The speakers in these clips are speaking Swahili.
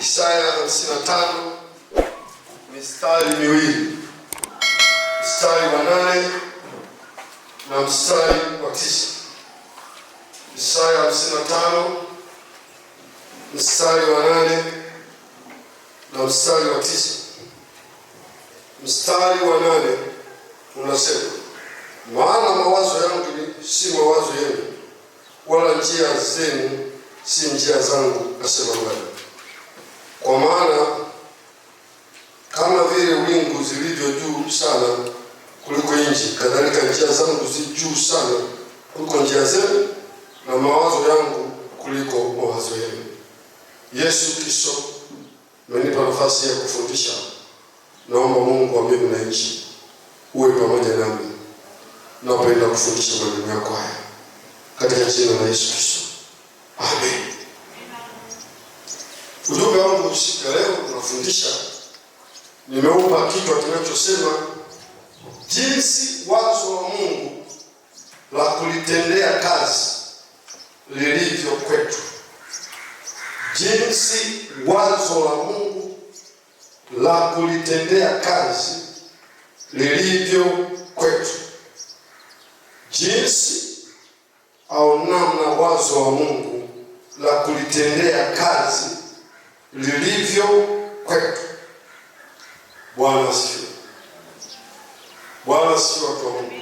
Isaya 55 mistari miwili, mstari wa 8 na mstari wa 9. Isaya 55 mstari wa 8 na mstari wa 9. Mstari wa 8 unasema, maana mawazo yangu si mawazo yenu, wala njia zenu si njia zangu, asema Bwana. Kwa maana kama vile wingu zilivyo juu sana kuliko nchi, kadhalika njia zangu zi juu sana kuliko njia zenu, na mawazo yangu kuliko mawazo yenu. Yesu Kristo amenipa nafasi ya kufundisha. Naomba Mungu wa mbingu na nchi uwe pamoja nami. Napenda kufundisha maneno yako haya katika jina la Yesu Kristo. Amen. Ujumbe wangu siku ya leo unafundisha, nimeupa kichwa kinachosema jinsi wazo la Mungu la kulitendea kazi lilivyo kwetu. Jinsi wazo la Mungu la kulitendea kazi lilivyo kwetu. Jinsi au namna wazo la Mungu la kulitendea kazi lilivyo kwetu. Bwana asifiwe. Bwana asifiwe kwa Mungu.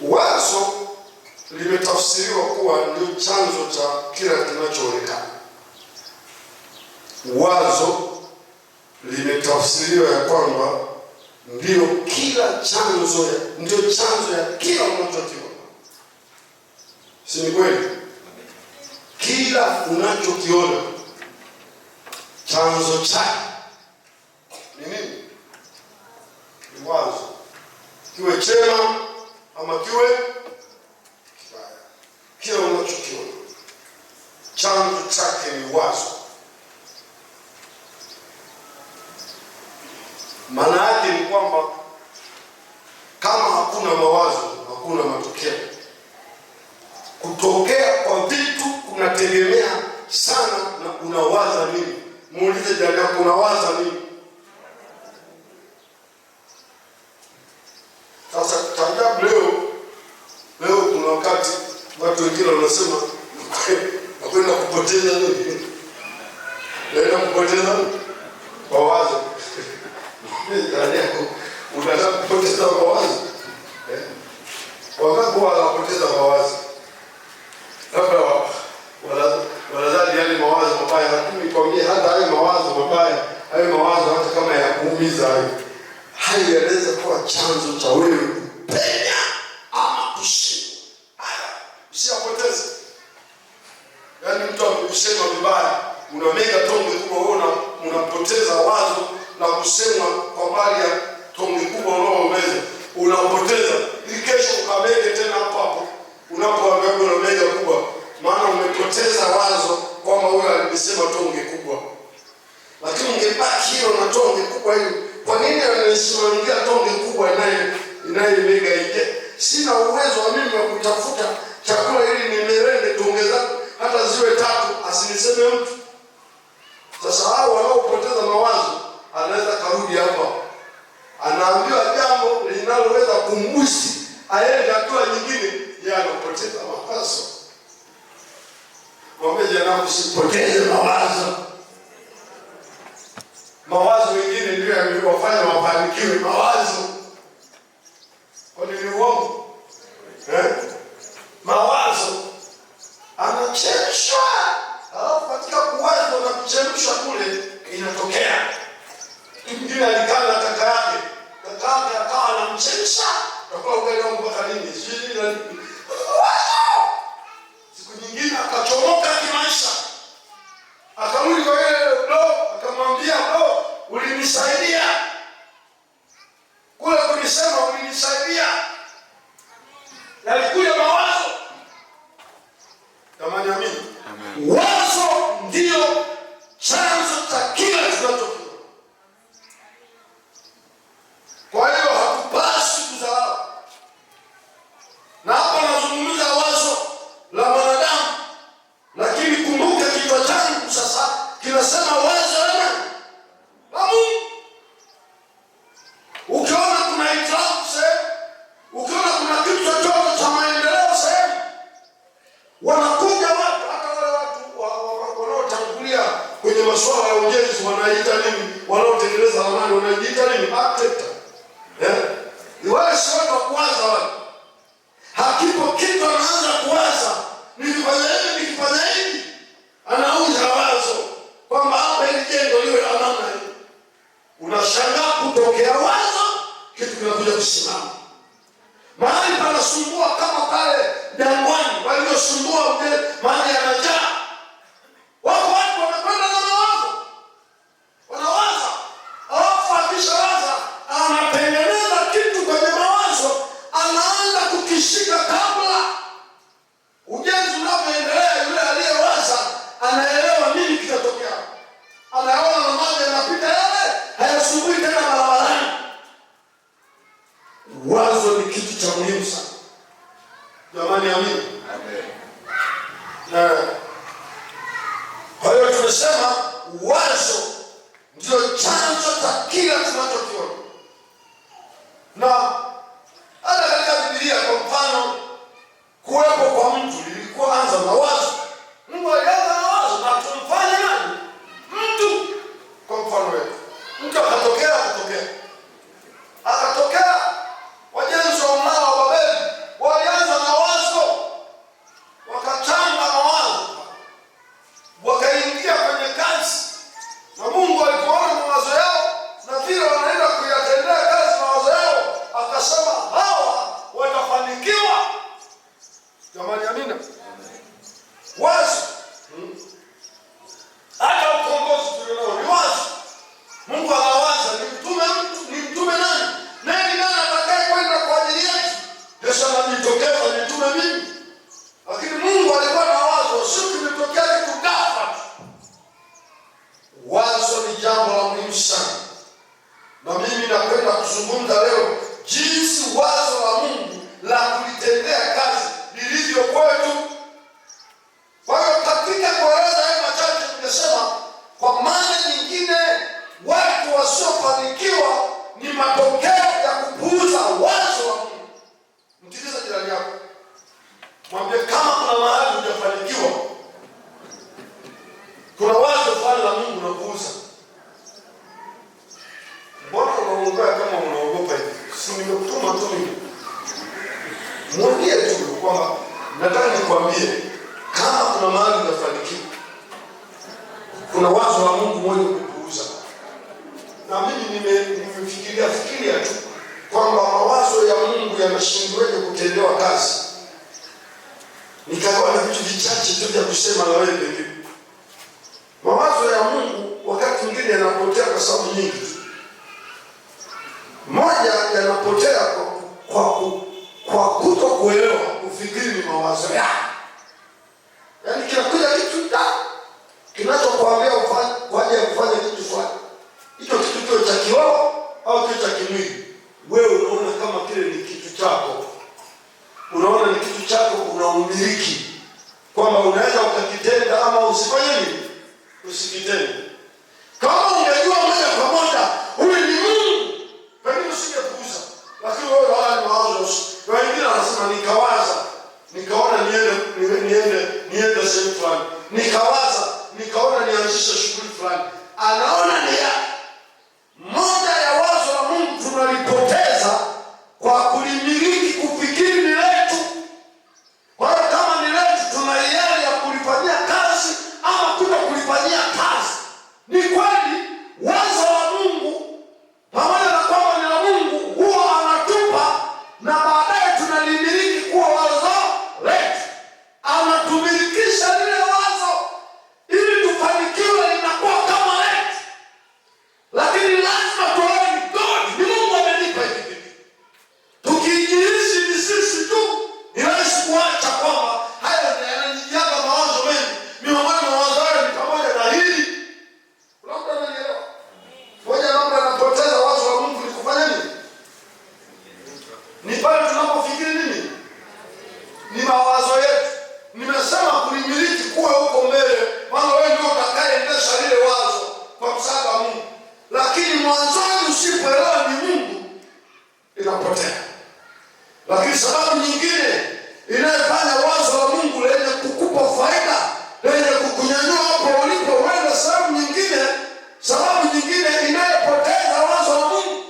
Wazo limetafsiriwa kuwa ndio chanzo cha kila kinachoonekana. Wazo limetafsiriwa ya kwamba ndio chanzo ya kila unachokiona. Si ni kweli? Kila unachokiona chanzo chake ni nini? Ni wazo. Kiwe chema ama kiwe kibaya, kila unachokiona chanzo chake ni wazo. Maana yake ni kwamba kama hakuna mawazo, hakuna matokeo. Kutokea kwa vitu kunategemea sana na unawaza nini. Muulize jirani yako, unawaza nini? Sasa tangabu leo kuna wakati watu wengine wanasema nakwenda kupoteza nini? Naenda kupoteza mawazo. Jirani yako, unataka kupoteza mawazo? Wakati wanapoteza mawazo, labda wanadhani yale mawazo mabaya, lakini kwambie hata hayo mawazo mabaya, hayo mawazo hata kama ya kuumiza hayo yanaweza kuwa chanzo cha wewe kupenya ama kushinda. Usiyapoteze. Yaani mtu amekusema vibaya, unamega tonge kubwa, wewe unapoteza wazo na kusema kwa mbali ya tonge kubwa unaomeza, unapoteza. Ili kesho ukamege tena hapo unapoambia unamega kubwa, maana umepoteza wazo kwamba wewe alisema tonge kubwa. Lakini ungebaki hilo na tonge kubwa hiyo, kwa nini anasimamia tonge kubwa inayomega ije? Sina uwezo wa mimi wa kutafuta chakula ili nimerende tonge zangu hata ziwe 3, asiniseme mtu. Sasa hao wanaopoteza mawazo, anaweza karudi hapa, anaambiwa jambo linaloweza kumbusi aende hatua nyingine, yeye anapoteza mawazo. Mwambie jirani, usipoteze mawazo. Mawazo mengine ndio yanawafanya wafanikiwe. Mawazo kwa nini uongo? Mawazo anachemshwa, alafu katika kuwaza na kuchemshwa kule inatokea. Mwingine alikaa na kaka yake akawa anamchemsha, akawa ugali wangu mpaka nini? Siku nyingine akachomoka kimaisha, akarudi kwa yule akamwambia, ulinisaidia kule kunisema, ulinisaidia. Yalikuja mawazo. Jamani, amini. Wazo ndio chanzo cha kila tunachokiona. Kwa hiyo hatupaswi kudharau. Na hapa nazungumza wazo la mwanadamu. Kwa hiyo tumesema wazo ndio chanzo cha kila tunachokiona. Na hata katika Biblia kwa mfano, kuwepo kwa mtu ilikuwa anza na wazo. Mungu alianza na wazo na tumfanye nani? Mtu kwa mfano wetu. Mtu akatokea. Wajenzi wa mnara wa Babeli walianza na wazo, wakachanga mawazo, wakaingia kwenye kazi. Na Mungu alipoona mawazo yao na vile wanaenda kuyatendea kazi mawazo yao, akasema hawa watafanikiwa. Jamani, amina. Wazo. Hata ukombozi tulionao ni wazo. Mungu anawaza ni mtume nani? Nani atakaye kwenda kwa ajili yetu? Yesu anajitokeza, nitume mimi. Lakini Mungu alikuwa na wazo, sio kimetokea kitu ghafla. Wazo ni jambo la muhimu sana. Na mimi nakwenda kuzungumza leo jinsi wazo la Mungu la kulitendea kazi lilivyo kwetu. Kwa hiyo katika kueleza haya machache nimesema, kwa maana nyingine watu wasiofanikiwa ni matokeo ya kupuuza wazo la Mungu. Mtikise jirani yako, mwambie kama kuna mahali hujafanikiwa, kuna wazo fulani la Mungu unapuuza. Mbona unaongea kama unaogopa hivi? Si nimekutuma tu mimi. Mwambie tu kwamba nataka nikwambie kama kuna mahali hujafanikiwa, kuna wazo la Mungu moja kupuuza. Na mimi nimefikiria tu kwamba mawazo ya Mungu yameshindwaje kutendewa kazi. Nikawa na vitu vichache tu vya kusema na wewe pekee. Mawazo ya Mungu wakati mwingine yanapotea kwa sababu nyingi tu. Moja, yanapotea kwa kutokuelewa kufikiri ni mawazo yako. Yaani kinakuja kitu kinachokuambia ufanye kitu fulani. Hicho kitu kio cha kiroho au kio cha kimwili. Wewe unaona kama kile ni kitu chako. Unaona ni kitu chako, unaumiliki. Kwamba unaweza ukakitenda ama usifanye nini? Usikitende. Kama ungejua moja kwa moja huyu ni Mungu, pengine usingepuuza. Lakini wewe wala ni mawazo. Wengine wanasema nikaona niende sehemu fulani. Nikaona nianzishe shughuli fulani. Anaona ni ya moja ya wazo la Mungu tunalipoteza kwa kulimiliki, kufikiri ni letu. Kwa hiyo kama ni letu, tuna hiari ya kulifanyia kazi ama kuto kulifanyia kazi. Ni kweli wazo la Mungu pamoja na kwamba ni la Mungu huwa anatupa na baadaye tunalimiliki kuwa wazo letu. Anatumilikisha lile wazo ili tufanikiwe, linakuwa kama letu. Lakini lazima tuone ni God, ni Mungu amenipa hivi vitu. Tukijihisi ni sisi tu, ni rahisi kuacha kwamba hayo yananijaga mawazo mengi. Miongoni mwa mawazo hayo ni pamoja na hili. Labda unanielewa. Moja mambo yanapoteza wazo la Mungu ni kufanya nini? Ni pale tunapofikiri nini? Ni mawazo yetu. Nimesema kulimiliki kuwa huko mbele, maana wewe ndio utakayeendesha lile wazo kwa msaada wa Mungu. Lakini mwanzoni usipoelewa ni Mungu, inapotea. Lakini sababu nyingine inayofanya wazo la Mungu lenye kukupa faida, lenye kukunyanyua hapo ulipo uende sehemu nyingine, sababu nyingine inayopoteza wazo la Mungu,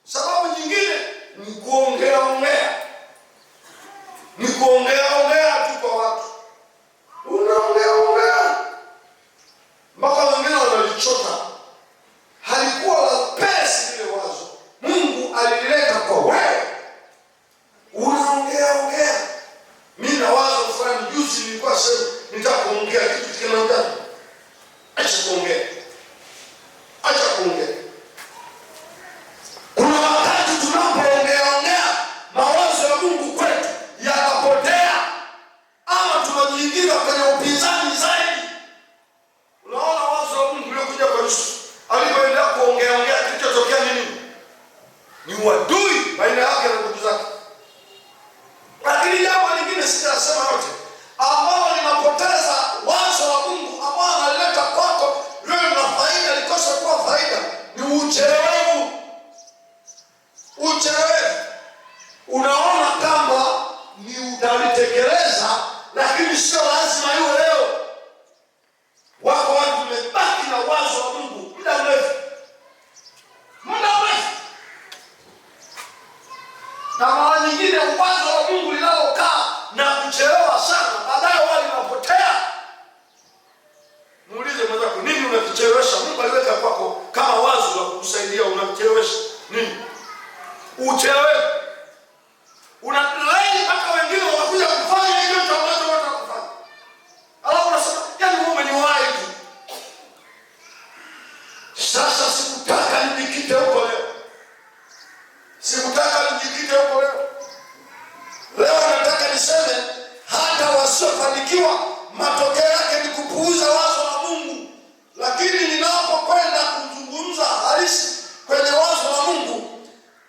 sababu nyingine ni kuongea tu kwa watu. Unaongea mpaka wengine wanalichota. Halikuwa la pesi lile wazo. Mungu alilileta kwa wewe. Unaongea. Mimi na wazo fulani juzi nilikuwa sema nitakuongea kitu kinaongea. Acha kuongea. Kuna wakati tunapoongea mawazo ya Mungu kwetu yanapotea ama tunajiingiza kwenye upinzani zaidi. Unaona wazo la Mungu lilikuja kwa Yesu. Alipoendelea kuongea kilichotokea nini? Ni uadui baina yake na ndugu zake. Lakini jambo lingine sitasema yote ambalo linapotea kufanikiwa, matokeo yake ni kupuuza wazo la Mungu. Lakini ninapokwenda kuzungumza halisi kwenye wazo la Mungu,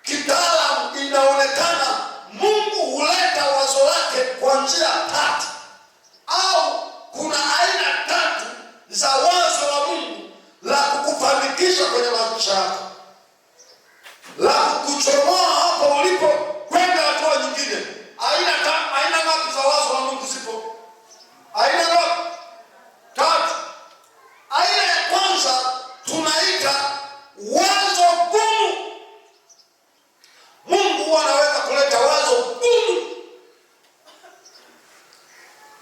kitaalamu inaonekana Mungu huleta wazo lake kwa njia tatu, au kuna aina tatu za wazo la Mungu la kukufanikisha kwenye maisha yako, la kukuchomoa hapo ulipo kwenda hatua nyingine. Aina ngapi za wazo la Mungu zipo? Aina ngapi? Tatu. Aina ya kwanza tunaita wazo gumu. Mungu anaweza kuleta wazo gumu.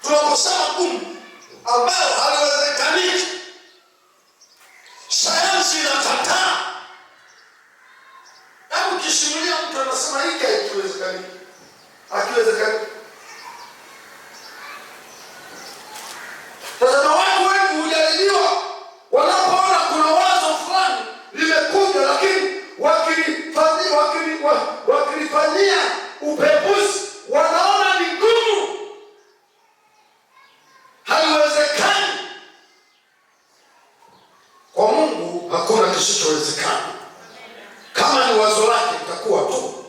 Tunaposema gumu, ambalo haliwezekani, sayansi inakataa. Hebu kisimulia mtu anasema hiki hakiwezekani. Hakiwezekani. Sasa na watu wengi hujaribiwa wanapoona kuna wazo fulani limekuja, lakini wakilifanyia upembuzi wanaona ni gumu, haiwezekani. Kwa Mungu hakuna kisichowezekana. Kama ni wazo lake itakuwa tu.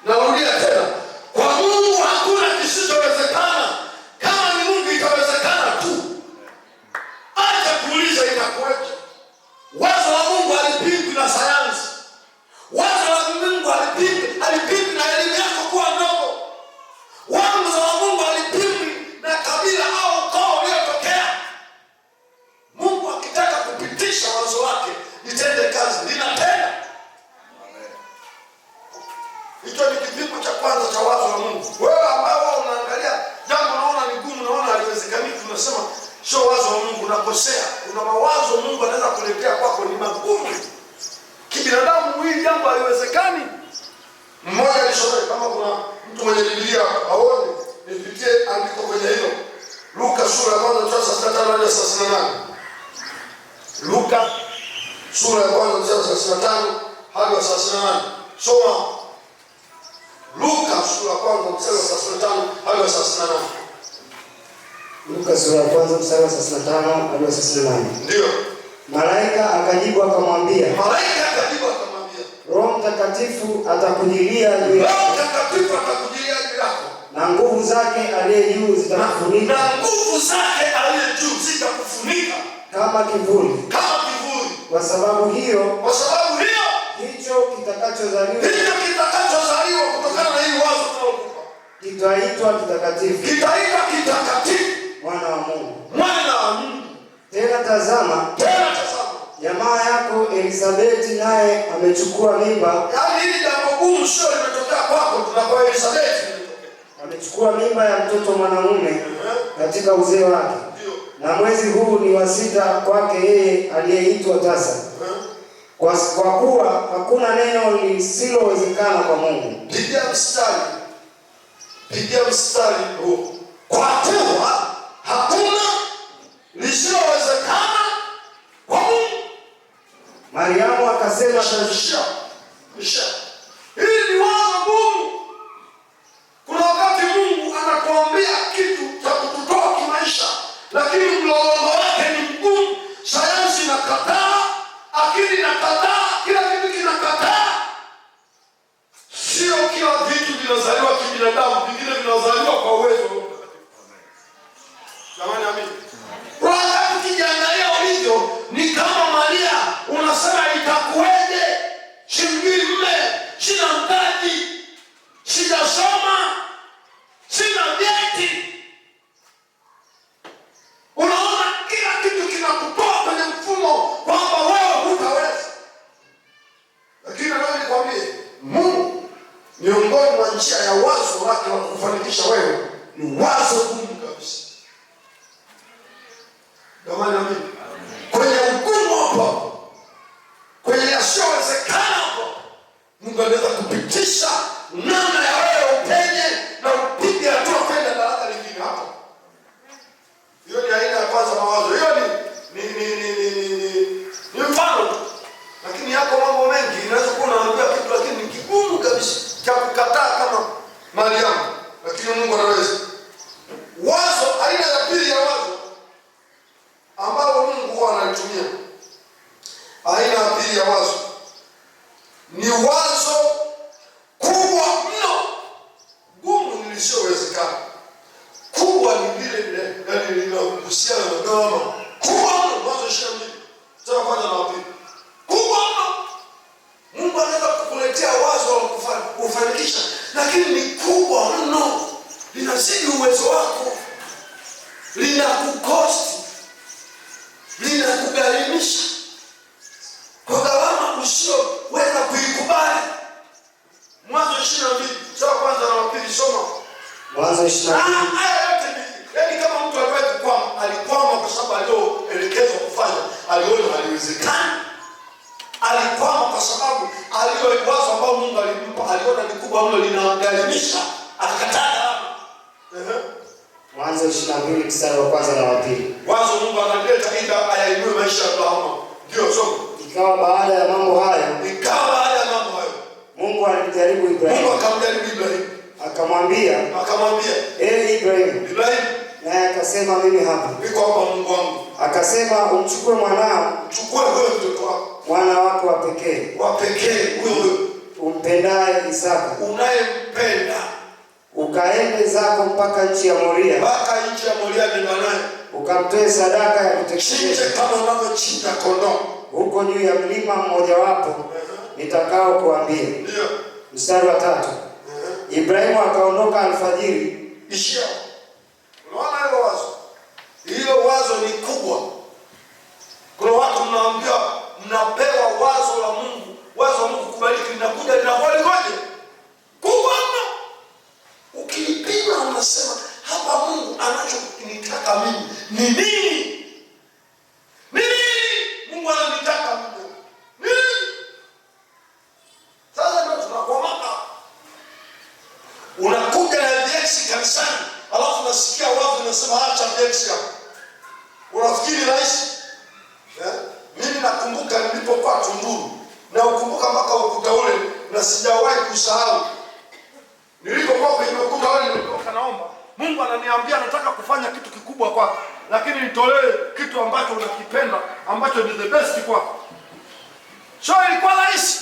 Narudia tena, kwa Mungu hakuna kisichowezekana. Kama ni Mungu itawezekana tu. Acha kuuliza itakuwaje. Wazo la Mungu halipingwi na sayansi. Wazo la Mungu halipingwi na elimu yako kuwa ndogo. Wazo la Mungu halipingwi na kabila au ukoo uliotokea. Mungu akitaka kupitisha wazo lake litende kazi, linatenda. Hicho ni kipimo cha kwanza cha wazo la Mungu. Wewe ambao unaangalia jambo unaona ni gumu, unaona haliwezekani, tunasema sio wazo la Mungu, unakosea. Kuna mawazo Mungu anaweza kuletea kwako ni magumu. Kibinadamu hili jambo haliwezekani. Mmoja alishoe, kama kuna mtu mwenye Biblia aone, nipitie andiko kwenye hilo. Luka sura ya 1:35 hadi 38. Luka sura ya 1:35 hadi 38. Soma. Luka sura ya 1:35 hadi 38. Luka sura ya 1:35 hadi 38. Ndio. Malaika akajibu akamwambia, Roho Mtakatifu atakujilia juu yako. Na nguvu zake aliye juu zitakufunika. Kama kivuli. Kwa sababu hiyo hicho kitakachozaliwa kutokana na hili wazo tunaokupa kitaitwa kitakatifu. Kitaitwa kitakatifu. Mwana wa Mungu. Mwana wa Mungu. Tena tazama, jamaa yako Elisabeti naye amechukua mimba. Yaani hili jambo gumu sio limetokea kwako, tunapo Elisabeti amechukua mimba ya mtoto mwanamume katika uzee wake. Na mwezi huu ni wa 6 kwake yeye aliyeitwa tasa. Kwa kuwa hakuna neno lisilowezekana kwa Mungu. Pigia mstari huu. Kwa kuwa hakuna lisilowezekana kwa Mungu. Mariamu akasema, hili ni wazo gumu. Kuna wakati Mungu anakuambia kitu cha kututoa kimaisha, lakini mlolongo wake ni mgumu. Sayansi inakataa, akili inakataa, kila kitu kinakataa. Sio kila vitu vinazaliwa kibinadamu, vingine vinazaliwa kwa uwezo wa Mungu. Jamani, amini. Wakati ukijiangalia ulivyo ni kama Maria, unasema itakuweje? Shimbii mme, sina mtaji, sijasoma, sina vyeti. Unaona kila kitu kinakutoa kwenye mfumo kwamba wewe hutaweza. yaani linahusiana na gharama kubwa mno. Mwanzo 22 sura ya kwanza na ya pili. Kubwa mno. Mungu anaweza kukuletea wazo la kufanikisha, lakini ni kubwa mno. Linazidi uwezo wako. Linakukosti. Linakugharimisha kwa gharama usiyoweza kuikubali. Mwanzo 22 sura ya kwanza na ya pili, soma. Mwanzo 22. Haya yote ni yaani kama mtu alikwama kwa sababu alioelekezwa kufanya, aliona haliwezekani. Alikwama kwa sababu aliyowazo ambao Mungu alimpa aliona ni kubwa mno, linagharimisha, akakataa. Mwanzo 22 mstari wa kwanza na wa pili. Mwanzo Mungu analeta ili ayainue maisha ya Abrahamu. Ndio soma. Ikawa baada ya mambo hayo, Mungu alimjaribu Ibrahimu. Mungu akamjaribu Ibrahimu. Akamwambia, Ibrahimu. Naye akasema, mimi hapa. Niko hapa Mungu wangu. Akasema, umchukue mwanao. Chukua wewe mtoto wako. Mwana wako wa pekee. Wa pekee huyo umpendaye Isaka. Unayempenda. Ukaende zako mpaka nchi ya Moria. Mpaka nchi ya Moria ni nani? Ukamtoe sadaka ya kuteketezwa. Kama unavyochinja kondoo. Huko juu ya mlima mmoja wapo nitakao kuambia. Ndio. Mstari wa 3. Ibrahimu akaondoka alfajiri. Ishia. Unaona hilo wazo? Hilo wazo ni kubwa. Kuna watu mnaambia mnapewa wazo la Mungu. Wazo la Mungu kubariki linakuja linakuwa likoje? Kubwa mno. Ukilipima unasema hapa Mungu anachokinitaka mimi ni nini? Mungu ananitaka mimi. Sasa ndio tunakwamaka. Unakuja na DX kanisani, alafu unasikia wazo unasema acha DX hapo. Unafikiri rahisi? Mimi nakumbuka nilipokuwa Tunduru. Na ukumbuka mpaka ukuta ule na sijawahi kusahau. Nilipokuwa kwenye ukuta ule nilitoka naomba. Mungu ananiambia nataka kufanya kitu kikubwa kwako, lakini nitolee kitu ambacho unakipenda, ambacho ni the best kwako. So ilikuwa rahisi.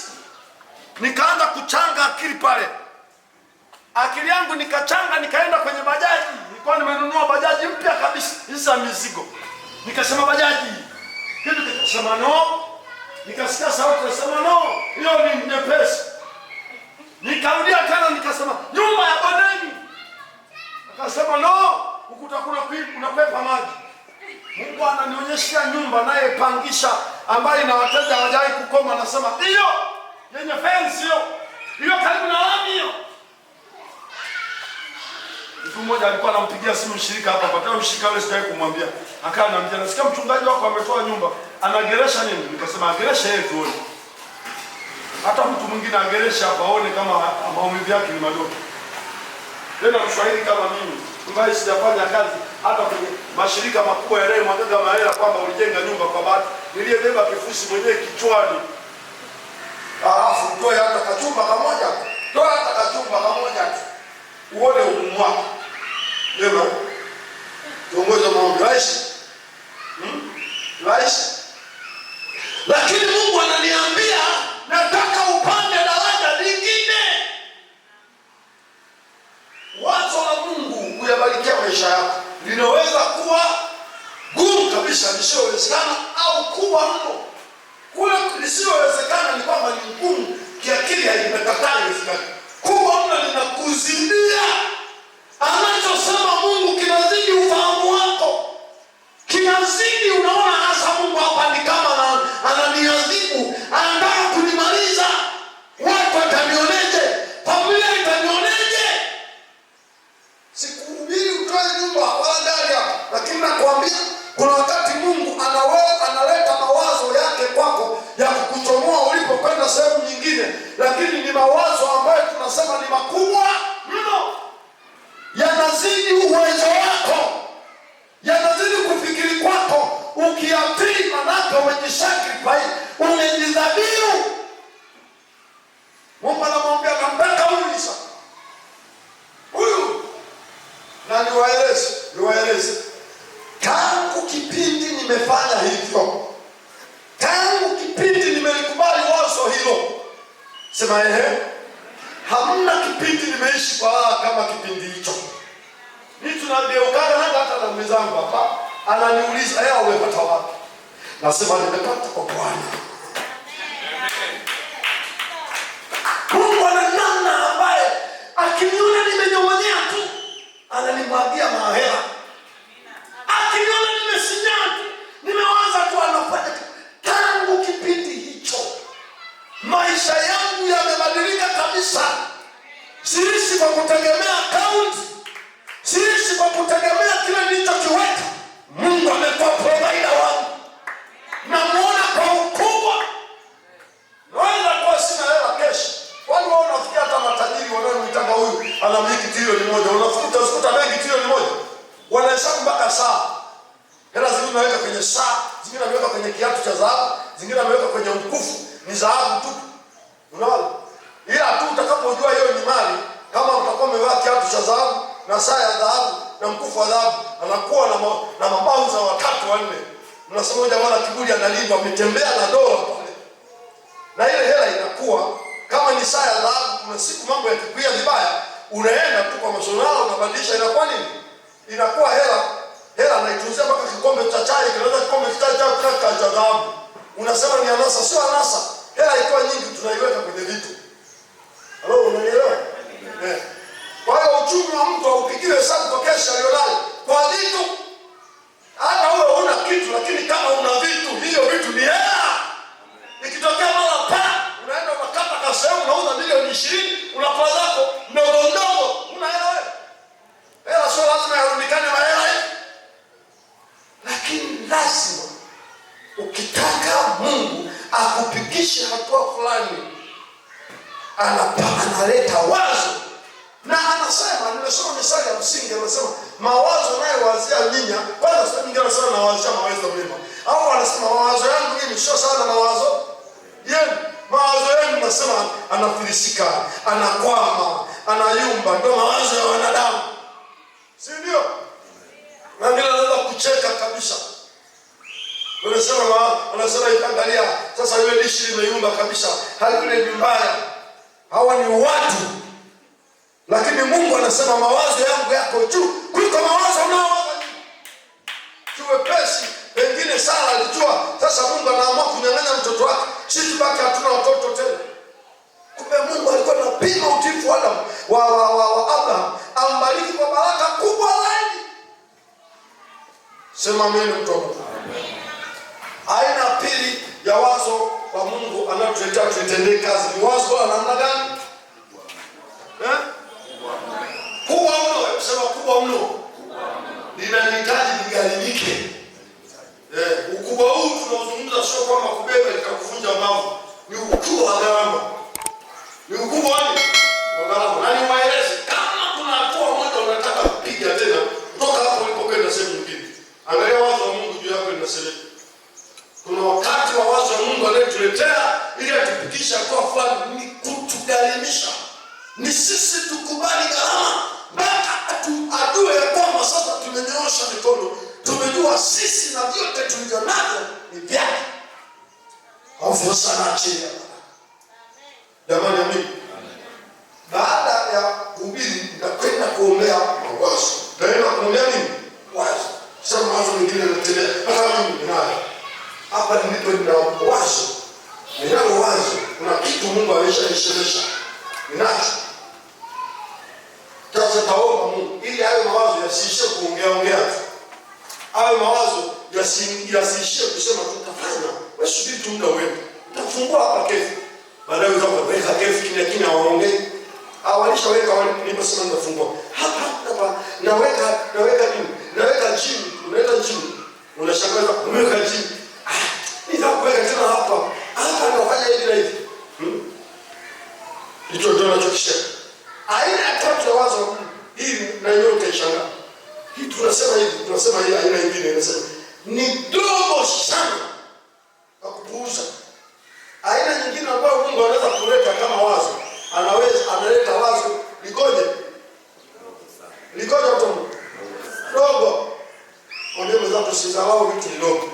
Nikaanza kuchanga akili pale. Akili yangu nikachanga, nikaenda kwenye bajaji. Nilikuwa nimenunua bajaji mpya kabisa, hizi za mizigo. Nikasema bajaji. Kitu nikasema no. Nikasikia sauti nasema no. Hiyo ni nyepesi. Nikarudia tena nikasema nyumba ya bondeni. Akasema no, ukuta kuna unapepa maji. Mungu ananionyesha nyumba naye pangisha ambayo ina wateja hawajawahi kukoma, anasema hiyo yenye fence hiyo karibu na lami hiyo. Mtu mmoja alikuwa anampigia simu mshirika hapa, kwa mshirika yule sijawahi kumwambia. Akawa anamwambia nasikia mchungaji wako ametoa nyumba, anageresha nini? Nikasema ageresha yeye tuone. Hata mtu mwingine ageresha hapa aone kama maumivu yake ni madogo. Tena mswahili kama mimi, ambaye sijafanya kazi hata kwenye mashirika makubwa yanayomwaga mahela kwamba ulijenga nyumba kwa bahati, niliyebeba kifusi mwenyewe kichwani. Alafu toe hata kachumba kamoja. Toa hata kachumba kamoja tu. Uone umuhimu wake. Ndio. Tuongoze maombi rahisi. Rahisi. Lakini Mungu ananiambia nataka upande daraja lingine. Wazo la Mungu kuyabarikia maisha yako linaweza kuwa gumu kabisa, lisiyowezekana, au kubwa mno. Kule lisiyowezekana ni kwamba ni ngumu kiakili, haimekataa iwezekane. Kubwa mno linakuzidia. Anachosema Mungu kinazidi ufahamu wako. Kinazidi, unaona hasa Mungu hapa ni kama ananiadhibu, anataka kunimaliza. Watu watanioneje? Familia itanioneje? Sikuhubiri utoe nyumba wala gari hapa, lakini nakwambia kuna wakati Mungu analeta mawazo yake kwako ya kukuchomoa ulipokwenda sehemu nyingine, lakini ni mawazo ambayo tunasema ni makubwa mno. Yanazidi uwezo wako. Yanazidi kufikiri kwako. Ukiatii manake umejisacrifice, umejidhabihu. Mungu anamwambia nampenda huyu Isa. Huyu. Na niwaeleze. Tangu kipindi nimefanya hivyo. Tangu kipindi nimelikubali wazo hilo. Sema hamna kipindi nimeishi kwa kama kipindi hicho. Ni tunageukana hata zangu hapa, ananiuliza hela umepata wapi? Nasema nimepata kwa Bwana. Mungu ana namna ambaye akiniona nimenyong'onyea tu ananimwagia mahela. Akiniona nimesinyaa tu, nimewaza tu, anafanya tu. Tangu kipindi hicho maisha yangu yamebadilika kabisa. Siishi kwa kutegemea account, siishi kwa kutegemea kile nilichokiweka. Mungu amekuwa provider wangu. Namuona kwa ukubwa. Naweza kuwa sina hela kesho. Watu wao wanafikia hata matajiri wanaoitaka huyu anamiliki trilioni moja. Unafuta benki trilioni moja. Wanahesabu mpaka saa. Hela zingine naweka kwenye saa, zingine naweka kwenye kiatu cha dhahabu, zingine naweka kwenye mkufu, ni dhahabu tu. Unaona? Ila tu utakapojua hiyo ni mali, kama utakuwa umevaa kiatu cha dhahabu na saa ya dhahabu na mkufu wa dhahabu, anakuwa na mabauza watatu wanne. Mnasema moja wala kiburi analimba, ametembea na dola pale. Na ile hela inakuwa kama ni saa ya dhahabu, kuna siku mambo yakikuia vibaya, unaenda tu kwa mashonala unabadilisha, inakuwa nini? Inakuwa hela naitunzia mpaka kikombe cha chai, kinaweza kikombe cha chai cha dhahabu. Unasema ni anasa, sio anasa. Hela ikiwa nyingi tunaiweka kwenye vitu. Halo, unanielewa? Kwa hiyo uchumi wa mtu haupigiwe hesabu kwa kesho alionayo. Kwa vitu. Hata wewe huna kitu, lakini kama una vitu, hiyo vitu ni hela. Ikitokea mara unaenda unakata kwa sehemu unauza milioni 20, unapata zako ndogo ndogo, una hela wewe. Hela sio lazima yarudikane na hela hii. Lakini lazima ukitaka Mungu akupigishe hatua fulani, analeta wazo. Na anasema, nimesoma misali ya msingi, anasema mawazo unayowazia nyinyi, kwanza sasa nyingine anasema nawazia mawazo mema. Au anasema mawazo yangu mimi sio sana mawazo yenu. Mawazo yenu nasema anafilisika, anakwama, anayumba, ndio mawazo ya wanadamu. Si ndio? Na ndio anaweza kucheka kabisa. Wanasema itangalia, sasa yule dishi limeyumba kabisa, hali ile ni mbaya. Hawa ni watu. Lakini Mungu anasema mawazo yangu yako juu kuliko mawazo unaowaza nyinyi. Kiwepesi, pengine Sara alijua, sasa Mungu anaamua kunyang'anya mtoto wake. Sisi baki hatuna watoto tena. Kumbe Mungu alikuwa anapima utiifu wa Abraham, ambariki kwa baraka kubwa zaidi. Sema amen mtu wa Mungu. Aina pili ya wazo wa Mungu anatuletea tutendee kazi ni wazo la namna gani? Kubwa mno, sema kubwa mno. Linahitaji ligharimike. Ukubwa huu tunaozungumza sio kwamba kubeba ikakuvunja mbavu. Ni ukubwa wa gharama. Ni ukubwa wa gharama. Na niwaeleze kama kuna hatua moja unataka kupiga tena kutoka hapo ulipokwenda sehemu nyingine. Angalia wazo wa Mungu juu yako linasema. Kuna wakati wa wazo wa Mungu anayetuletea ili atufikishe hatua fulani, ni kutugharimisha. Ni sisi tukubali gharama mpaka adue ya kwamba sasa tumenyoosha mikono, tumejua sisi na vyote tulivyo navyo ni vyake. Hofu sana chini. Jamani amini. Baada ya kuhubiri nitakwenda kuombea mawazo. Naenda kuombea nini? Wazo. Sasa mawazo mengine yanatembea. Hata mimi ninayo. Hapa ndipo nina wazo. Ninalo wazo. Kuna kitu Mungu ameshanisherehesha. Ninacho. Sasa taomba Mungu ili hayo mawazo yasiishie kuongea tu. Hayo mawazo yasiishie kusema tutafanya. Wewe subiri tu muda wewe. Utafungua hapa kefu. Baadaye utaweka kefu kimya waongee. Awalishaweka niliposema nitafungua. Hapa naweka nini? Naweka chini, unaweka chini. Unashangaza umeweka chini. Nitakuweka tena hapa. Hapa nafanya hivi na hivi. Hicho ndio ninachokisema. Aina ya tatu ya wazo hili na yote ishanga. Hii tunasema hii aina nyingine inasema ni dogo sana kwa kupuuza. Aina nyingine ambayo Mungu anaweza kuleta kama wazo, analeta wazo likoje tu dogo. Ndio mzako usizalao vitu vidogo.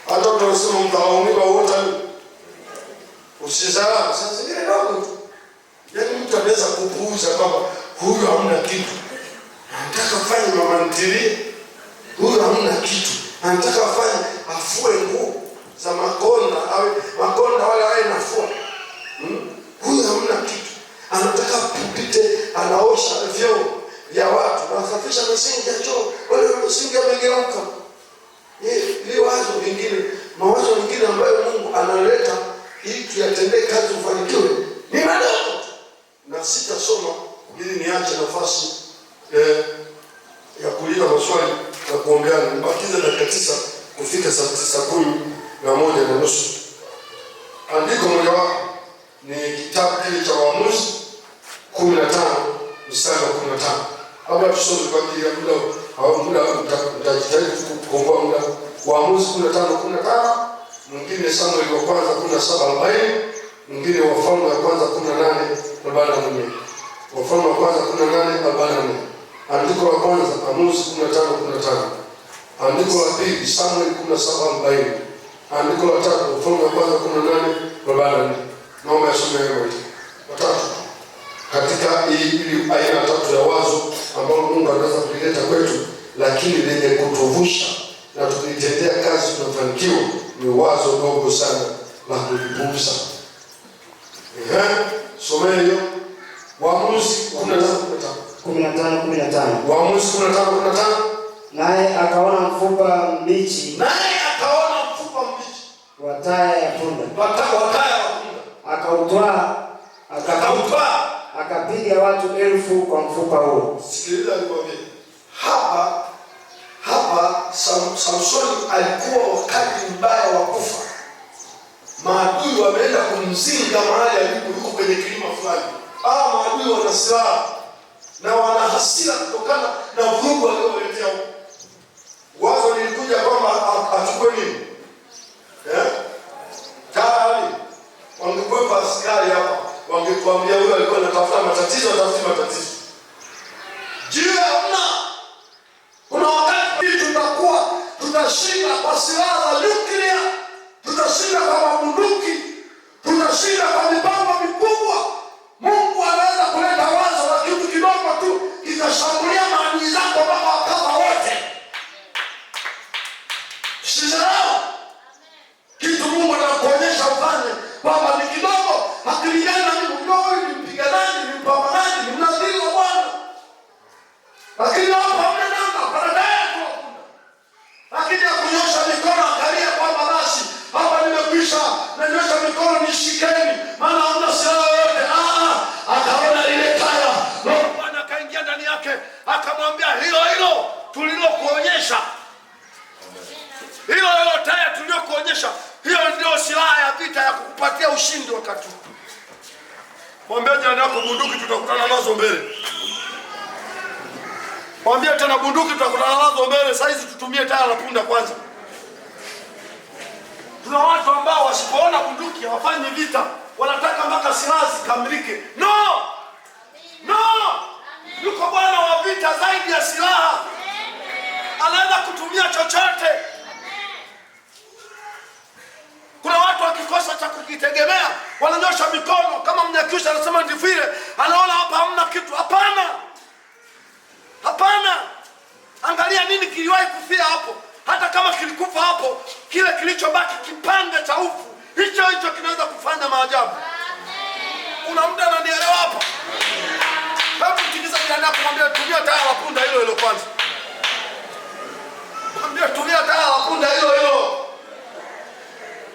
Hata tunasema mtawaumika wote usizalao sasa ile dogo tu. Yaani mtu anaweza kupuuza kwamba huyu hamna kitu. anataka afanye mama ntilie, huyu hamna kitu. Anataka afue nguo za makonda, makonda wale wae nafua, huyu hamna kitu. Anataka pupite, anaosha vyoo vya watu, anasafisha misingi ya choo, wale misingi yamegeuka. Ni wazo lingine, mawazo mengine ambayo Mungu analeta ili tuyatendee kazi ufanikiwe ni madogo. Na sitasoma ili niache nafasi ya kuuliza maswali na kuombeana. Nibakize dakika 9 kufika saa 11:30. Andiko mojawapo ni kitabu kile cha Waamuzi 15:15. Hapa tusome kwa ajili ya muda utajitahidi kukomboa muda. Waamuzi 15:15, mwingine Samueli wa kwanza 17:40, mwingine Wafalme wa kwanza 18:44. Wafalme wa kwanza 18:44. Andiko la kwanza Waamuzi 15:15. Andiko la pili Samueli 17:40. Andiko la tatu Wafalme wa kwanza 18:44. Naomba yasome yote watatu katika ili aina tatu ya wazo ambalo Mungu anaweza kulileta kwetu, lakini lenye kutuvusha na tulitendea kazi tunafanikiwa. Ni wazo dogo sana la kulipuuza. Someni hiyo Waamuzi 15:15. Waamuzi 15:15. Naye akaona mfupa mbichi wa taya ya punda, akautwaa akapiga watu 1000 kwa mfupa huo. Sikiliza nikwambie. Hapa Samsoni alikuwa wakati mbaya wa kufa. Maadui wameenda kumzinga mahali alipo, yuko kwenye kilima fulani. Maadui wana silaha na wana hasira kutokana na vurugu waliowaletea huko. Wazo lilikuja kwamba achukue nini? Tayari wangekwepa askari hapa, wangetuambia huyo alikuwa anatafuta matatizo, atafuti matatizo. Jiwe hamna. Kuna wakati tutashinda kwa silaha za nyuklia, tutashinda kwa mabunduki, tutashinda kwa mipango mikubwa. Mungu anaweza kuleta wazo la kitu kidogo tu kitashambulia maadui zako mpaka wakafa wote. Sisahau kitu Mungu anakuonyesha ufanye kwamba ni kidogo, hakilingani na mimi mdogo, ni mpiganaji, ni mpambanaji, ni mnadhiri wa Bwana. Lakini hapa hamna namba, baadaye tu hakuna. Lakini akunyosha mikono akalia kwamba basi hapa nimekwisha, nanyosha mikono nishikeni, maana hamna silaha yoyote. Akaona ile taya, Bwana akaingia ndani yake, akamwambia hilo tulilokuonyesha. Hilo taya tulilokuonyesha, hiyo ndio silaha ya vita ya kukupatia ushindi wakati huu. Mwambie jirani yako, bunduki tutakutana nazo mbele. Mwambie tena, bunduki tutakutana nazo mbele. Sasa hizi tutumie taya la punda kwanza. Tuna watu ambao wasipoona bunduki hawafanyi vita, wanataka mpaka silaha zikamilike. No! Yuko Bwana wa vita zaidi ya silaha. Anaweza kutumia chochote. Kuna watu wakikosa cha kukitegemea wananyosha mikono kama Mnyakyusa anasema ndivile, anaona hapa hamna kitu. Hapana. Angalia nini kiliwahi kufia hapo. Hata kama kilikufa hapo, kile kilichobaki kipande cha ufu, hicho kinaweza kufanya maajabu. Kuna mtu ananielewa hapa? Hebu tikiza jirani yako, mwambie tumia taya la punda hilo kwanza. Mwambie tumia taya la punda hilo.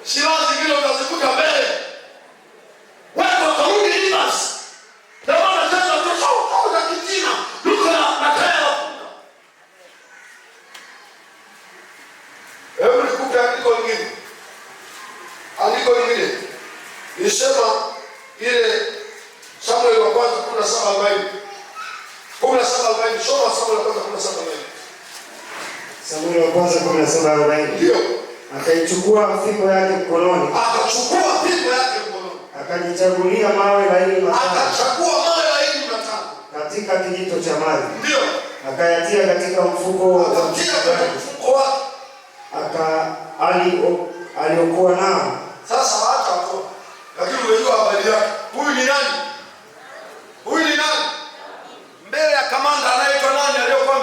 Silaha zingine utazikuta mbele. Watu wakarudi rivers. Ndio maana sasa tunasoma kitina. Luka na taya la punda. Hebu nikupe andiko lingine. Nisema ile Samueli wa kwanza 17:40. 17:40. Soma Samueli wa kwanza 17:40. Samueli wa kwanza 17:40. Ndio. Akaichukua fimbo yake mkononi. Akajichagulia mawe laini matano. Katika kijito cha maji. Ndio. Akayatia katika mfuko wake. Aliokuwa nao. Sasa hata hapo. Lakini unajua habari yake. Huyu ni nani? Mbele ya kamanda anaitwa nani aliyokuwa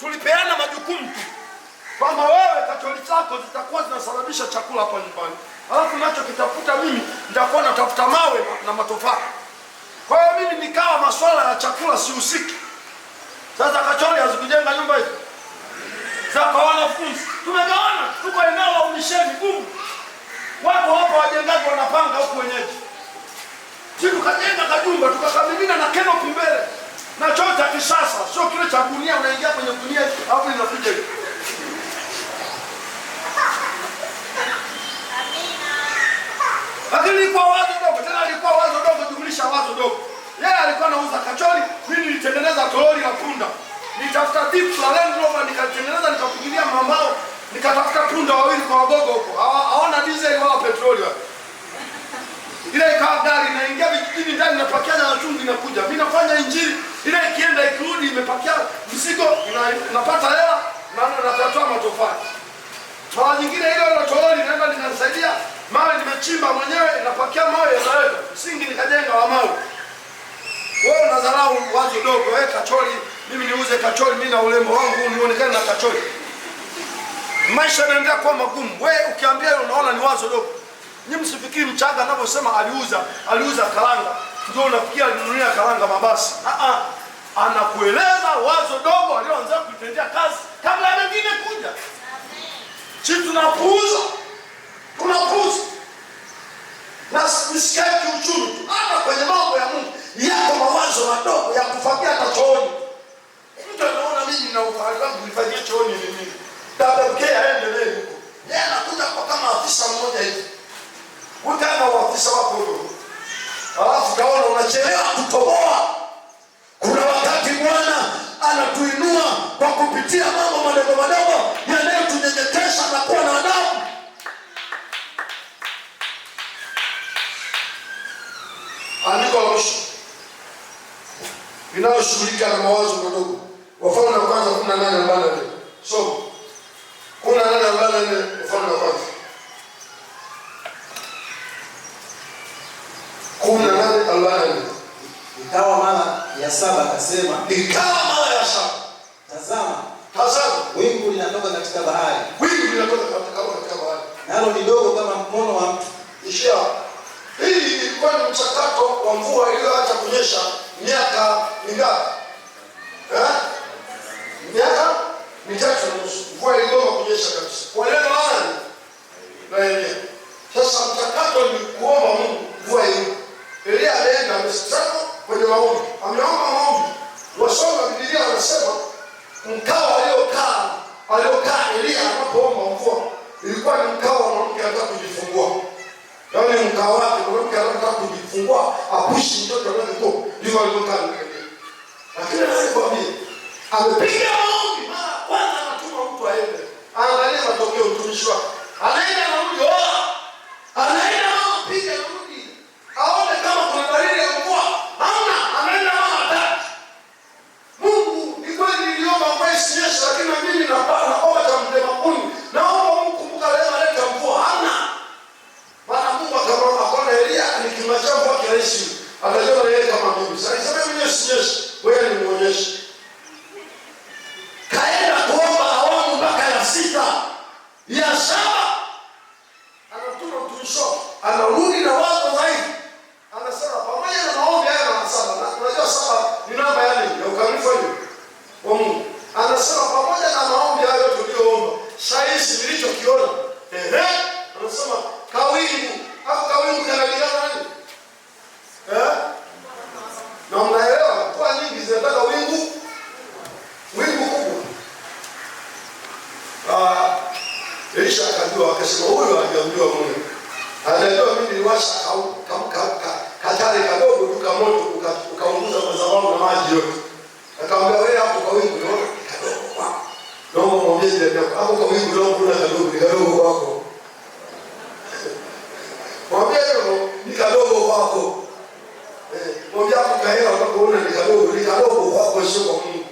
tulipeana majukumu tu kwamba wewe kachori zako zitakuwa zinasababisha chakula hapa nyumbani, alafu nacho kitafuta mimi nitakuwa natafuta mawe na matofali. Kwa hiyo mimi nikawa masuala ya chakula sihusiki. Sasa kachori hazikujenga nyumba hizo za kwa wanafunzi, tumegawana, tuko eneo la umisheni gumu, watu hapo wajengaji wanapanga huko wenyeji. Sisi tukajenga kajumba tukakamilina na kenopi mbele na choo cha kisasa, sio kile cha gunia unaingia kwenye gunia hapo inakuja hivi. Lakini ilikuwa wazo dogo, tena ilikuwa wazo dogo jumlisha wazo dogo. Yeye alikuwa anauza kachori, mimi nilitengeneza toroli la punda. Nitafuta tips la Land Rover nikatengeneza, nikapigilia mambao, nikatafuta punda wawili kwa wagogo huko. Hawana diesel wala petroli wao. Ile ikawa gari inaingia vijijini ndani inapakia na chumvi inakuja. Mimi nafanya injili, ile ikienda ikirudi imepakia mzigo, napata hela na natoa matofali. Mara nyingine ile toroli naenda nikanisaidia, mawe nimechimba mwenyewe, napakia mawe yanaweka. Msingi nikajenga wa mawe. Wewe unadharau wazo dogo, wewe kachori, mimi niuze kachori, mimi na urembo wangu nionekane na kachori. Maisha yanaendelea kuwa magumu. Wewe ukiambia unaona ni wazo dogo. Nyinyi msifikiri Mchaga anavyosema aliuza karanga ndio unafikia alinunulia karanga mabasi. Anakueleza wazo dogo alioanza kutendea kazi kabla ya mengine kuja. Sisi tunapuuza. Na msikai kiuchumi. Hata kwenye mambo ya Mungu yako mawazo madogo ya kufagia hata chooni. Mtu anaona mimi na ufahari wangu nifanyie chooni ni nini? Tabekea aendelee huko. Yeye anakuja kwa kama afisa mmoja hivi. Wewe kama afisa wako huyo. Alafu kaona unachelewa kutoboa. Kuna wakati Bwana anatuinua kwa kupitia mambo madogo yanayotunyenyekesha na kuwa na adabu. Andiko la mwisho linaloshughulika na mawazo madogo. Wafalme wa kwanza 18:44. So 18:44 Wafalme wa kwanza 18:44. Ikawa mara ya saba akasema, tazama wingu linatoka katika bahari. Nalo ni dogo kama mkono wa mtu. Hii ilikuwa ni mchakato wa mvua iliyoacha kunyesha miaka mingapi? Miaka 3.5. Mvua iligoma kunyesha kabisa. Kwa neno nani? Na Elia. Sasa mchakato ni kuomba Mungu mvua hiyo. Elia alienda amestaka kwenye maombi. Ameomba maombi. Wasoma Biblia wanasema mkao aliokaa Elia anapoomba mvua ilikuwa ni mkao wa mwanamke anataka kujifungua. Yaani mkao wake mwanamke anataka kujifungua, apushi mtoto anayekoa. Ndivyo alivyokaa Elia. Lakini anayekwambia amepiga maombi mara kwanza anatuma mtu aende. Angalia matokeo mtumishi wake. Anaenda anarudi, anaenda piga rudi. Aone kama kuna dalili ya mvua. Hauna, anaenda mara tatu. Mungu ni kweli niliomba mvua isinyeshe, lakini mimi naomba cha mtema kuni. Naomba Mungu kumbuka leo leta mvua. Hauna. Maana Mungu akaona Elia nikimwacha mvua kirahisi. Atajua yeye kama mimi. Sasa sema mimi isinyeshe, wewe nimuonyeshe. Kaenda kuomba awamu mpaka ya 6. Ya 7 anatuma mtumishi, anarudi na wazo zaidi. Anasema pamoja na maombi haya na 7. Na unajua 7 ni namba ya ukamilifu wa Mungu. Anasema pamoja na maombi hayo tuliyoomba, saizi nilichokiona. Anasema kawingu. Hapo kawingu kanalingana nani? Na mnaelewa kwa nyingi zinataka wingu kubwa. Elisha akajua, akasema huyu hajaambiwa Mungu. Anajua mimi niliwasha katari kadogo duka moto ukaunguza madhabahu na maji yote. Akamwambia wewe hapo kwa wingu unaona kadogo kwako. Naomba mwambie ile hapo kwa wingu leo kuna kadogo kwako. Mwambie leo ni kadogo kwako. Mwambie hapo kaela unapoona ni kadogo kwako sio kwa Mungu.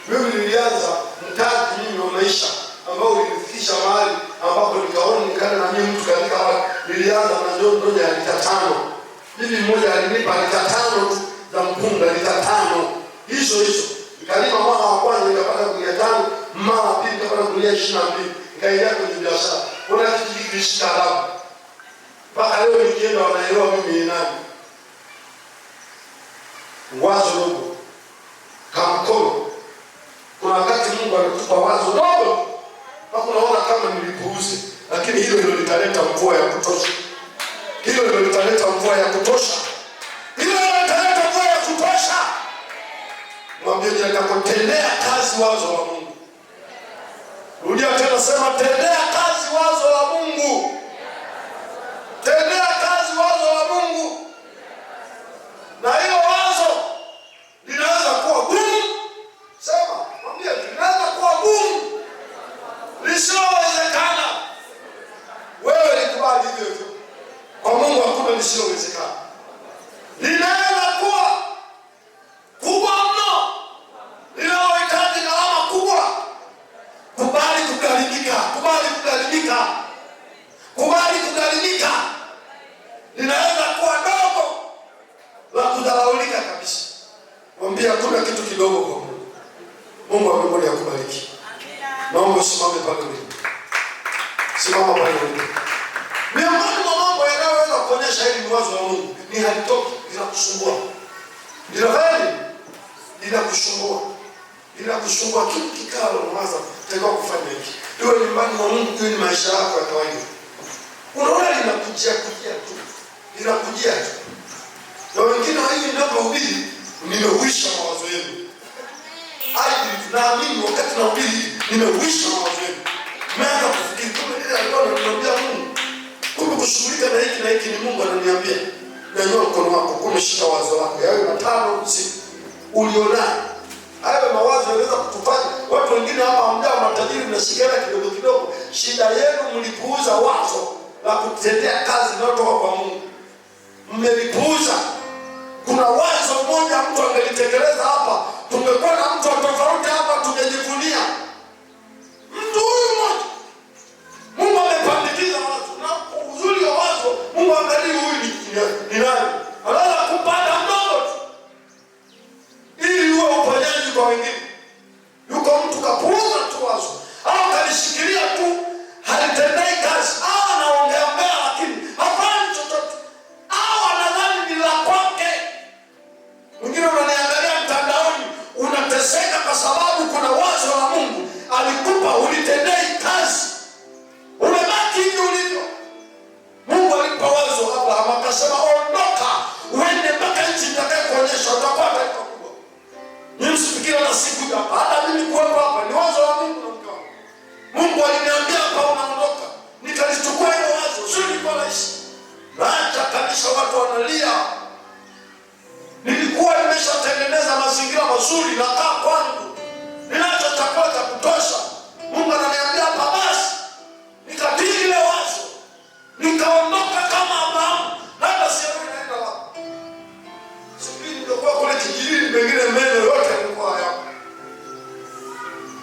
Mimi nilianza mtaki mimi wa maisha ambao ulinifikisha mahali ambapo nikaona nikana na mimi mtu katika watu. Nilianza na ndoja ya lita 5. Bibi mmoja alinipa lita 5 tu za mpunga, lita 5. Hizo. Nikalima mwaka wa gunia 22 nikaingia kwenye biashara. Kuna kijiji kilishika alama. Mpaka leo nikienda wanaelewa mimi ni nani. Wazo dogo kama mkono. Kuna wakati Mungu anatupa wazo dogo, na unaona kama nilipuuzi, lakini hilo ndio litaleta mvua ya kutosha. Hilo ndio litaleta mvua ya kutosha. Hilo ndio litaleta mvua ya kutosha. Mwambie nitakapotendea kazi wazo la Mungu. Rudia tena, sema tendea kazi wazo la Mungu. Tendea kazi wazo la Mungu. Na hilo wazo linaweza kuwa gumu. Sema, mwambie linaweza kuwa gumu. Lisilowezekana. Wewe likubali hivyo hivyo. Kwa Mungu hakuna lisilowezekana. Linaweza kuwa kubwa mno. Linalohitaji gharama kubwa. Kubali kugharimika. Kubali kugharimika. Kubali kugharimika. Linaweza kuwa dogo la kudharaulika kabisa. Mwambie hakuna kitu kidogo kwa Mungu. Mungu wa mbinguni akubariki. Naomba usimame pale ulipo. Simama pale ulipo. Miongoni mwa mambo yanayoweza kuonyesha hili ni wazo la Mungu ni halitoki, linakusumbua. Linakusumbua. Linakusumbua kitu kikalo unawaza utakiwa kufanya hiki. Iwe nyumbani mwa Mungu, iwe ni maisha yako ya kawaida. Unaona linakujia tu. Linakujia tu. Na wengine hivi ninapohubiri nimeuisha mawazo yenu. Naamini wakati nahubiri nimeuisha mawazo yenu. Mmeanza kufikiri kama ile alikuwa ananiambia Mungu. Kumbe kushughulika na hiki na hiki ni Mungu ananiambia. Nyanyua mkono wako, umeshika wazo lako. Yawe matano usiku. Ulionayo. Hayo mawazo yanaweza kutufanya. Watu wengine hapa hamjao matajiri mnashikana kidogo kidogo. Shida yenu mlipuuza wazo la kutendea kazi inayotoka kwa Mungu. Mmelipuuza. Kuna wazo moja mtu angelitekeleza hapa, tungekuwa na mtu tofauti hapa, tungejivunia. Mtu huyu mmoja Mungu amepandikiza wazo, na uzuri wa wazo Mungu angalia huyu ni nani. Anaweza kupanda mdogo tu ili uwe uponyaji kwa wengine. Yuko mtu kapuuza tu wazo, au kalishikilia tu, halitendei kazi, au anaongea lakini hafanyi chochote, au anadhani ni la kwake. Mwingine unaniangalia mtandaoni unateseka kwa sababu kuna wazo la Mungu alikupa ulitendei kazi. Umebaki hivi ulivyo. Mungu alipa wazo Abraham akasema ondoka uende mpaka nchi nitakayokuonyesha utapata taifa kubwa. Nimsifikiri na siku hapa. Hata mimi kuwepo hapa ni wazo la Mungu na mkao. Mungu aliniambia hapa unaondoka. Nikalichukua hilo wazo. Sio nilikuwa naishi. Naacha kabisa watu wanalia. Nilikuwa nimeshatengeneza mazingira mazuri na kaa kwangu. Ninacho chakula cha kutosha. Mungu ananiambia hapa basi. Nikatii ile wazo. Nikaondoka kama Abraham. Hata sielewi naenda wapi. Sipini nilikuwa kule kijijini pengine meno yote yalikuwa hayapo.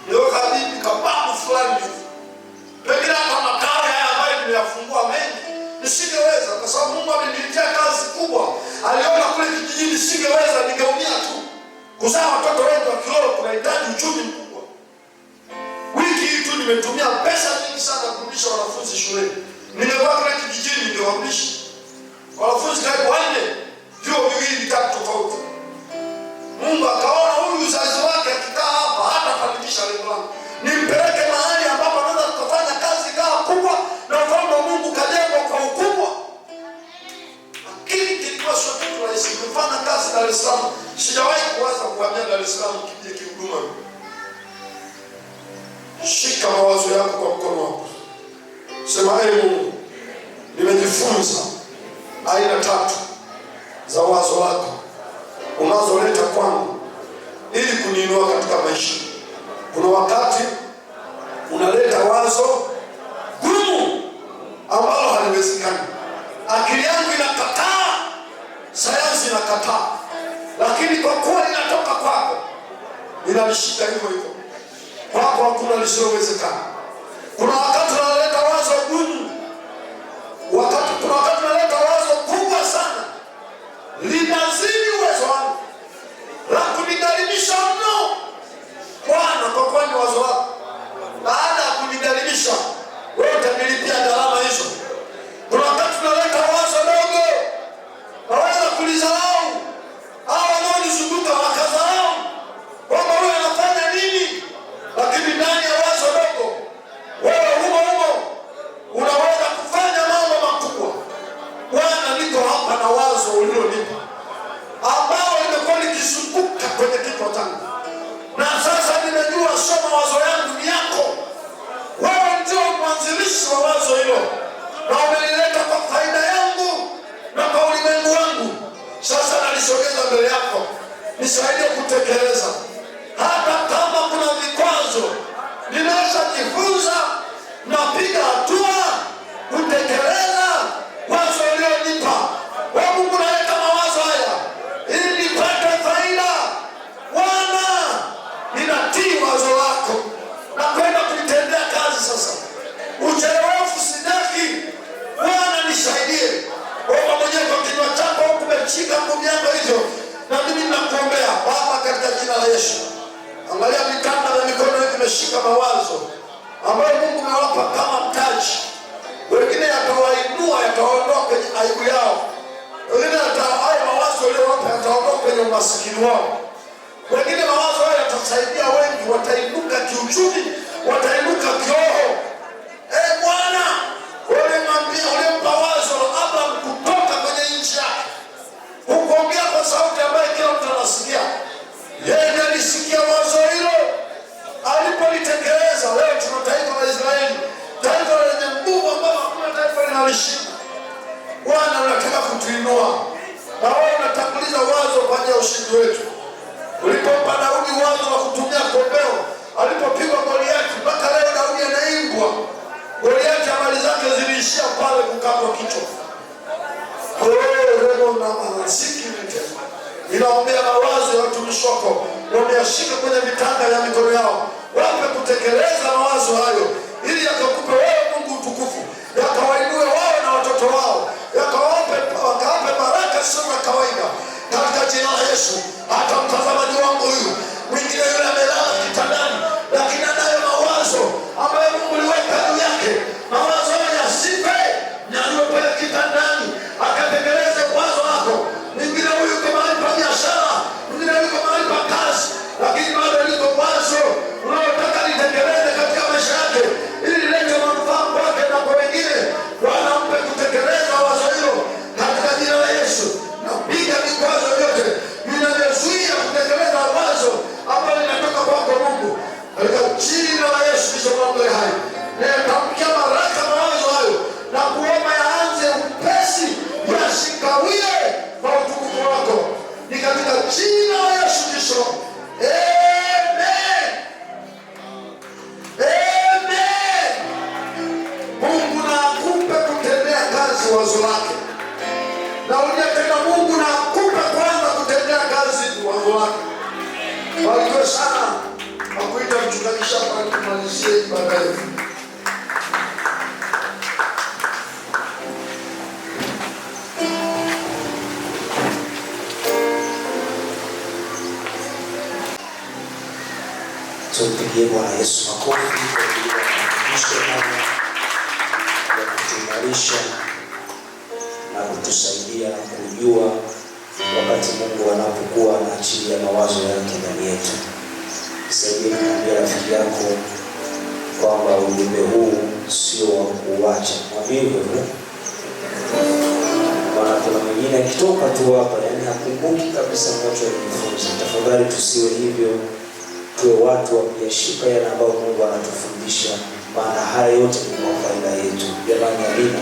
Ndio kabibi kababu fulani hivi. Pengine hata matawi haya ambayo nimeyafungua mengi nisingeweza kwa sababu Mungu ameniletea kazi kubwa. Aliona kule kijijini singeweza, ningeumia tu. Kuzaa watoto wengi wa kiroho kunahitaji uchumi mkubwa. Wiki hii tu nimetumia pesa nyingi sana kurudisha wanafunzi shuleni. Ningekuwa kule kijijini ningewarudisha wanafunzi karibu 4, vyuo viwili vitatu tofauti. Mungu akaona huyu uzazi wake akikaa hapa hatafanikisha lengo langu. Nimpeleke mahali ambapo anaweza kufanya kazi ikawa kubwa na ufalme wa Mungu kajengwa kwa ukubwa. Lakini kilikuwa sio kitu rahisi. Nimefanya kazi Dar es Salaam. Sijawahi kuwaza kuhamia Dar es Salaam kije kihuduma. Shika mawazo yako kwa mkono wako. Sema Mungu, nimejifunza aina 3 za wazo lako unazoleta kwangu ili kuniinua katika maisha. Kuna wakati unaleta wazo gumu ambalo haliwezekani. Akili yangu inakataa, sayansi inakataa, lakini kwa kuwa linatoka kwako ninalishika hivyo hivyo. Kwako hakuna lisilowezekana. Kuna wakati unaleta wazo gumu, kuna wakati unaleta wazo kubwa sana, linazidi uwezo wangu, la kunigharimisha mno. Bwana, kwa kuwa ni wazo lako, baada nimeshajifunza, napiga hatua kutekeleza wazo ulionipa. Wewe Mungu, naleta mawazo haya ili nipate faida. Bwana, ninatii wazo lako na kwenda kulitendea kazi sasa. Uchelewefu sitaki. Bwana, nisaidie. Wewe mwenyewe kwa kinywa chako kumeshika nguvu yako hivyo, na mimi ninakuombea Baba katika jina la Yesu. Angalia mikanda na mikono yetu imeshika mawazo ambayo Mungu amewapa kama mtaji. Wengine yatawainua, yatawaondoa kwenye aibu yao. Wengine haya mawazo yaliyowapa yataondoa kwenye umasikini wao. Wengine mawazo haya yatasaidia wengi, watainuka kiuchumi, watainuka kiroho. Bwana, ulimpa wazo la Abraham kutoka kwenye nchi yake. Hukuongea kwa sauti ambayo kila mtu anasikia. Yeye alisikia wazo hilo, alipolitekeleza. Leo tuna taifa la Israeli, taifa lenye nguvu ambalo hakuna taifa linalishinda. Bwana, unataka kutuinua, na wewe unatanguliza wazo kwa ajili ya ushindi wetu. Ulipompa Daudi wazo la kutumia kombeo alipopigwa Goliathi, mpaka leo Daudi anaimbwa. Goliathi habari zake ziliishia pale kukatwa kichwa. Ninaombea mawazo ya watumishi wako, wameyashika kwenye vitanga ya mikono yao. Wape kutekeleza mawazo hayo, ili yakakupe wewe Mungu utukufu, yakawainue wao na watoto wao, wakawape baraka sio za kawaida, katika jina la Yesu. Hata mtazamaji wangu huyu mwingine yule amelala kitandani, lakini anayo mawazo ambayo Mungu aliweka juu yake. Mawazo hayo yasife, nyanyua pale kitandani akatekeleze wazo lako. Mwingine huyu kwa mahali pa biashara, mwingine yuko mahali pa kazi, lakini bado liko wazo unalotaka litekeleze katika maisha yake, ili lilete manufaa kwake na kwa wengine. Bwana, mpe kutekeleza wazo hilo katika jina la Yesu. Napiga vikwazo vyote vinavyozuia kutekeleza wazo ambalo linatoka kwako Mungu, katika jina la Yesu Kristo mambo hai. Natamkia baraka mawazo hayo na kuomba yaanze upesi, yasikawie kwa utukufu wako, ni katika jina la Yesu Kristo. Amen. Amen. Mungu na akupe kutendea kazi wazo lake. Naulia tena, Mungu na akupe kwanza kutendea kazi wazo lake. Barikiwe sana. Nakuita mchungaji Shamba kumalizia ibada yetu. Tumpigie Bwana Yesu makofi kwa ajili ya mafundisho haya ya kutuimarisha na kutusaidia kujua wakati Mungu anapokuwa anaachilia mawazo yake ndani yetu. Nisaidie kumwambia rafiki yako kwamba ujumbe huu sio wa kuacha. Mwambie hivyo. Maana kuna mwingine akitoka tu hapa, yani hakumbuki kabisa ambacho alijifunza. Tafadhali tusiwe hivyo. Tuwe watu wa kuyashika yale ambayo Mungu anatufundisha, maana haya yote ni kwa faida yetu. Jamani, amina.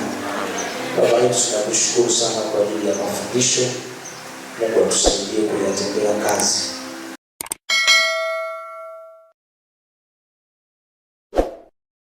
Baba yetu, tunakushukuru sana kwa ajili ya mafundisho. Mungu atusaidie kuyatendea kazi.